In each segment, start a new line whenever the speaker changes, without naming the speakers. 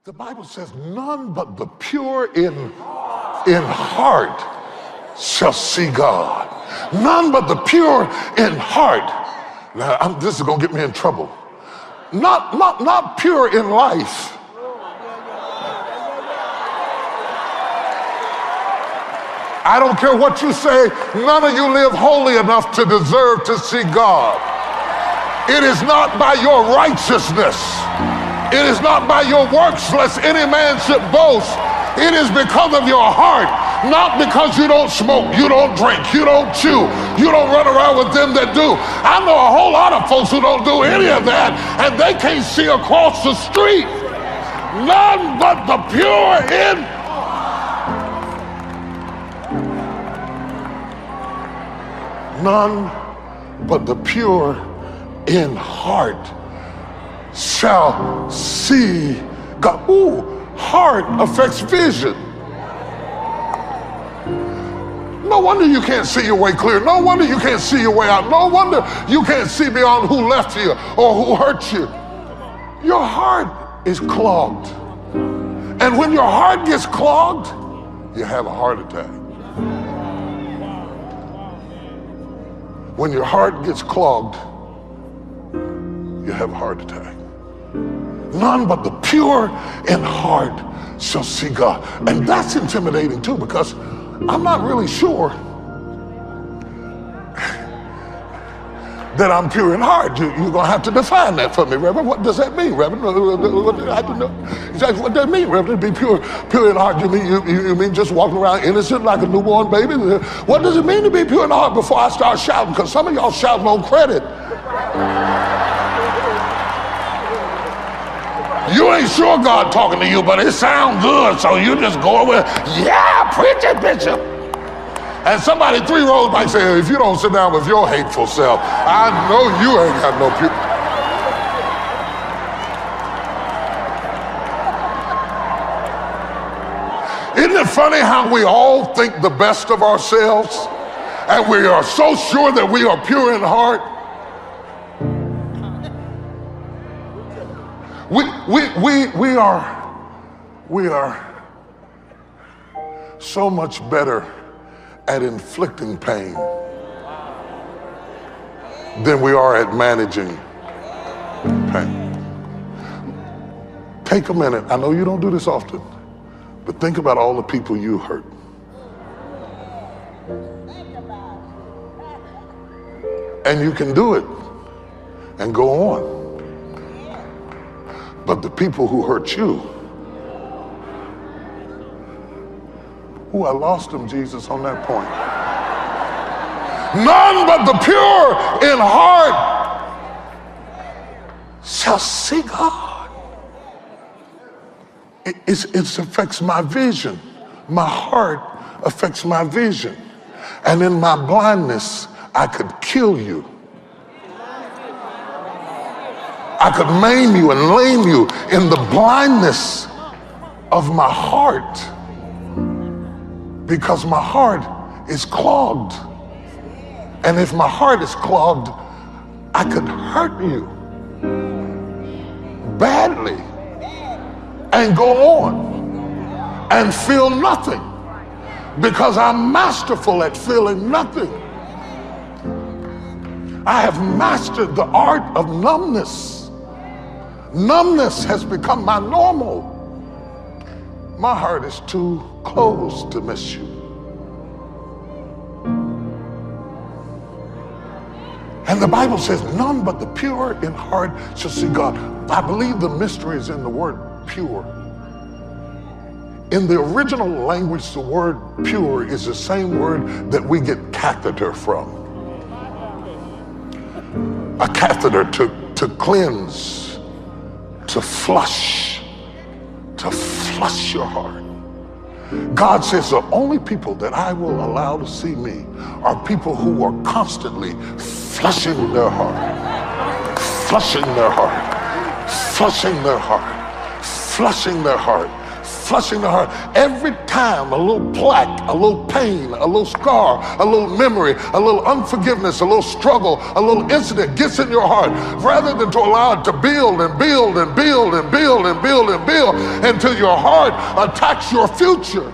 The Bible says none but the pure in heart shall see God. None but the pure in heart. Now, this is gonna get me in trouble. Not pure in life. I don't care what you say, none of you live holy enough to deserve to see God. It is not by your righteousness. It is not by your works, lest any man should boast. It is because of your heart, not because you don't smoke, you don't drink, you don't chew, you don't run around with them that do. I know a whole lot of folks who don't do any of that, and they can't see across the street. None but the pure in none but the pure in heart shall see God. Ooh, heart affects vision. No wonder you can't see your way clear. No wonder you can't see your way out. No wonder you can't see beyond who left you or who hurt you. Your heart is clogged. And when your heart gets clogged, you have a heart attack. When your heart gets clogged, you have a heart attack. None but the pure in heart shall see God. And that's intimidating too, because I'm not really sure that I'm pure in heart. You're going to have to define that for me, Reverend. What does that mean, Reverend? I don't know. Exactly what does that mean, Reverend, to be pure in heart? You mean just walking around innocent like a newborn baby? What does it mean to be pure in heart before I start shouting? Because some of y'all shouting on credit. You ain't sure God talking to you, but it sounds good, so you just go over, yeah, preach it, Bishop. And somebody 3 rows might say, if you don't sit down with your hateful self, I know you ain't got no pure. Isn't it funny how we all think the best of ourselves, and we are so sure that we are pure in heart? We are so much better at inflicting pain than we are at managing pain. Take a minute. I know you don't do this often, but think about all the people you hurt. And you can do it and go on. But the people who hurt you, ooh, I lost them, Jesus, on that point. None but the pure in heart shall see God. It affects my vision. My heart affects my vision. And in my blindness, I could kill you. I could maim you and lame you in the blindness of my heart, because my heart is clogged. And if my heart is clogged, I could hurt you badly and go on and feel nothing, because I'm masterful at feeling nothing. I have mastered the art of numbness. Numbness has become my normal. My heart is too close to miss you. And the Bible says, none but the pure in heart shall see God. I believe the mystery is in the word pure. In the original language, the word pure is the same word that we get catheter from. A catheter to cleanse, to flush your heart. God says the only people that I will allow to see me are people who are constantly flushing their heart, flushing their heart, flushing their heart, flushing their heart, flushing the heart. Every time a little plaque, a little pain, a little scar, a little memory, a little unforgiveness, a little struggle, a little incident gets in your heart, rather than to allow it to build and build and build and build and build and build until your heart attacks your future.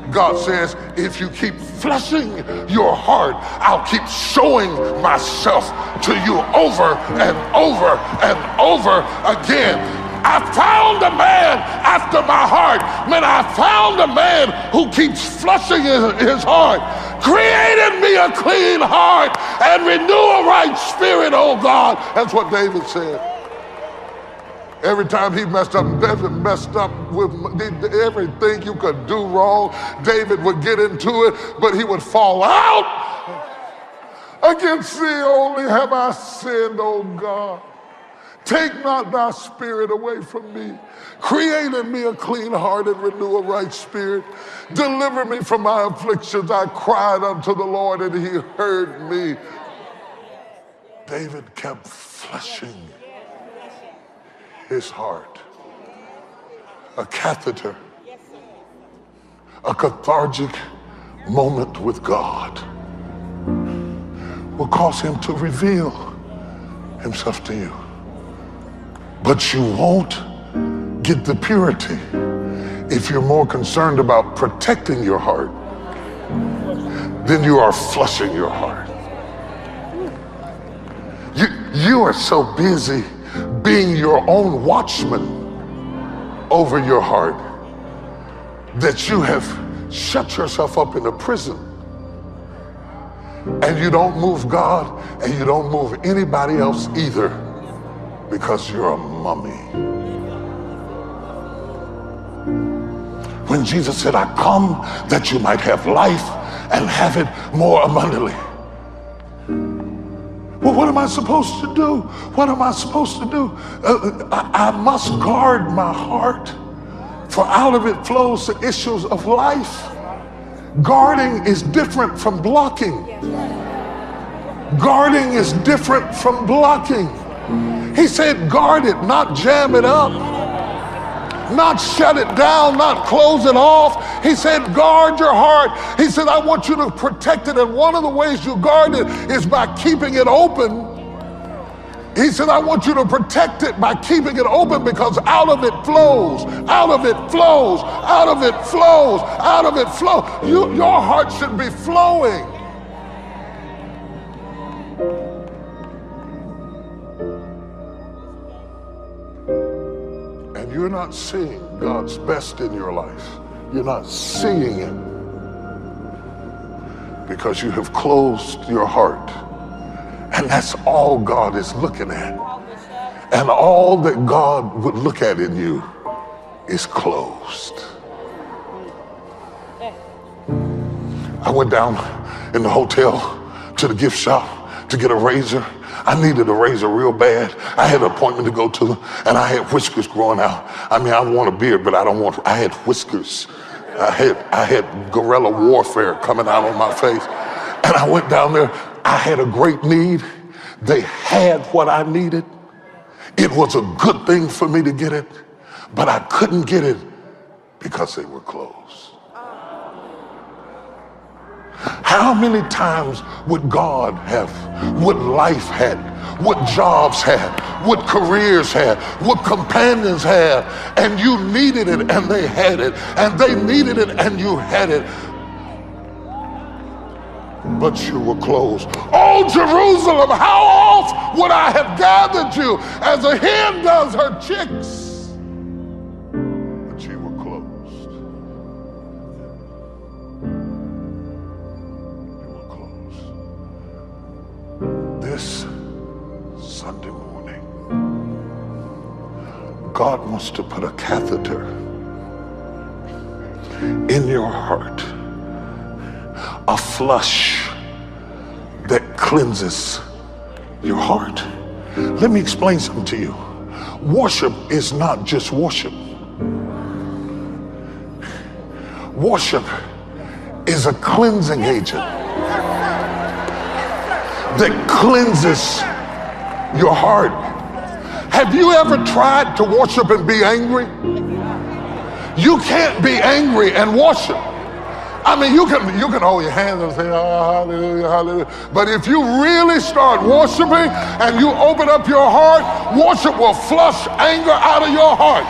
God says, if you keep flushing your heart, I'll keep showing myself to you over and over and over again. I found a man after my heart. Man, I found a man who keeps flushing his heart. Created me a clean heart and renew a right spirit, oh God. That's what David said. Every time he messed up, David messed up with everything you could do wrong. David would get into it, but he would fall out. Against thee only have I sinned, O God. Take not thy spirit away from me. Create in me a clean heart and renew a right spirit. Deliver me from my afflictions. I cried unto the Lord and he heard me. David kept flushing his heart. A catheter, a cathartic moment with God will cause him to reveal himself to you. But you won't get the purity if you're more concerned about protecting your heart than you are flushing your heart. You are so busy being your own watchman over your heart that you have shut yourself up in a prison, and you don't move God and you don't move anybody else either, because you're a mummy. When Jesus said, I come that you might have life and have it more abundantly. Well, what am I supposed to do? What am I supposed to do? I must guard my heart, for out of it flows the issues of life. Guarding is different from blocking. Guarding is different from blocking. He said guard it, not jam it up, not shut it down, not close it off. He said guard your heart. He said I want you to protect it, and one of the ways you guard it is by keeping it open. He said I want you to protect it by keeping it open, because out of it flows, out of it flows, out of it flows, out of it flows. Your heart should be flowing. And you're not seeing God's best in your life. You're not seeing it because you have closed your heart. And that's all God is looking at. And all that God would look at in you is closed. I went down in the hotel to the gift shop to get a razor. I needed a razor real bad. I had an appointment to go to, and I had whiskers growing out. I mean, I want a beard, but I had whiskers. I had guerrilla warfare coming out on my face. And I went down there. I had a great need. They had what I needed. It was a good thing for me to get it, but I couldn't get it because they were closed. How many times would God have, would life had, would jobs had, would careers had, would companions had, and you needed it and they had it, and they needed it and you had it, but you were closed. Oh, Jerusalem, how oft would I have gathered you as a hen does her chicks, but you were closed. You were closed. This Sunday morning, God wants to put a catheter in your heart, a flush that cleanses your heart. Let me explain something to you. Worship is not just worship. Worship is a cleansing agent that cleanses your heart. Have you ever tried to worship and be angry? You can't be angry and worship. I mean, you can hold your hands and say, oh, hallelujah, hallelujah. But if you really start worshiping and you open up your heart, worship will flush anger out of your heart.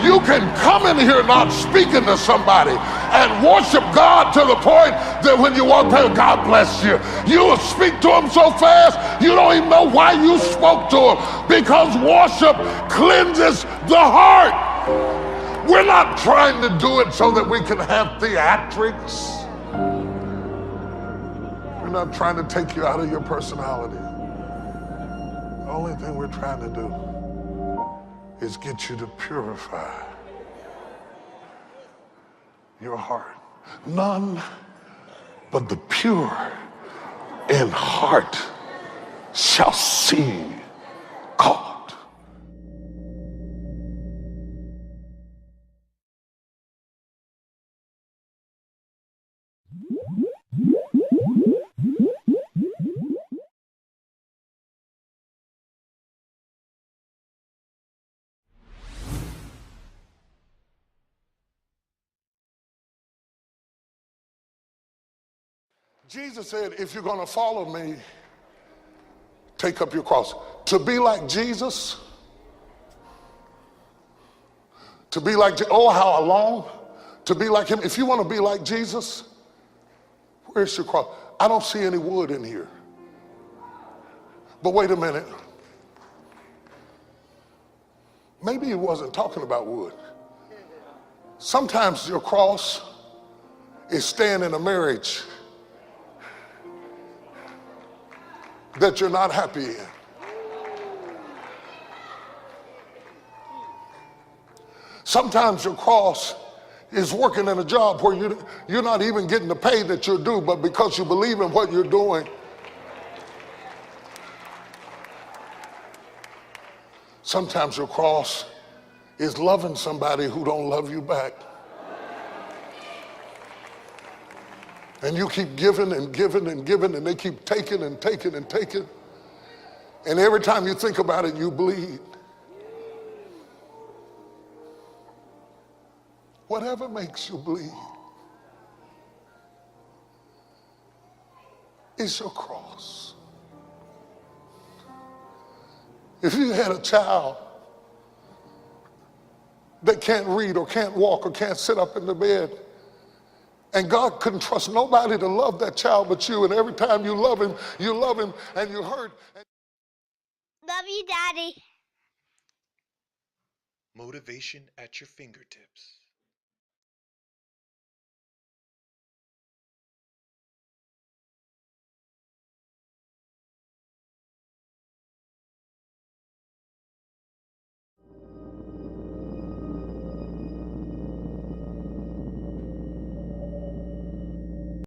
You can come in here not speaking to somebody and worship God to the point that when you walk past, God bless you. You will speak to him so fast, you don't even know why you spoke to him, because worship cleanses the heart. We're not trying to do it so that we can have theatrics. We're not trying to take you out of your personality. The only thing we're trying to do is get you to purify your heart. None but the pure in heart shall see God. Jesus said, if you're going to follow me, take up your cross. To be like Jesus, to be like, oh, how long? To be like him. If you want to be like Jesus, where's your cross? I don't see any wood in here. But wait a minute. Maybe he wasn't talking about wood. Sometimes your cross is staying in a marriage that you're not happy in. Sometimes your cross is working in a job where you're not even getting the pay that you're due, but because you believe in what you're doing. Sometimes your cross is loving somebody who don't love you back. And you keep giving and giving and giving, and they keep taking and taking and taking. And every time you think about it, you bleed. Whatever makes you bleed is your cross. If you had a child that can't read or can't walk or can't sit up in the bed, and God couldn't trust nobody to love that child but you, and every time you love him and you hurt.
Love you, Daddy.
Motivation at your fingertips.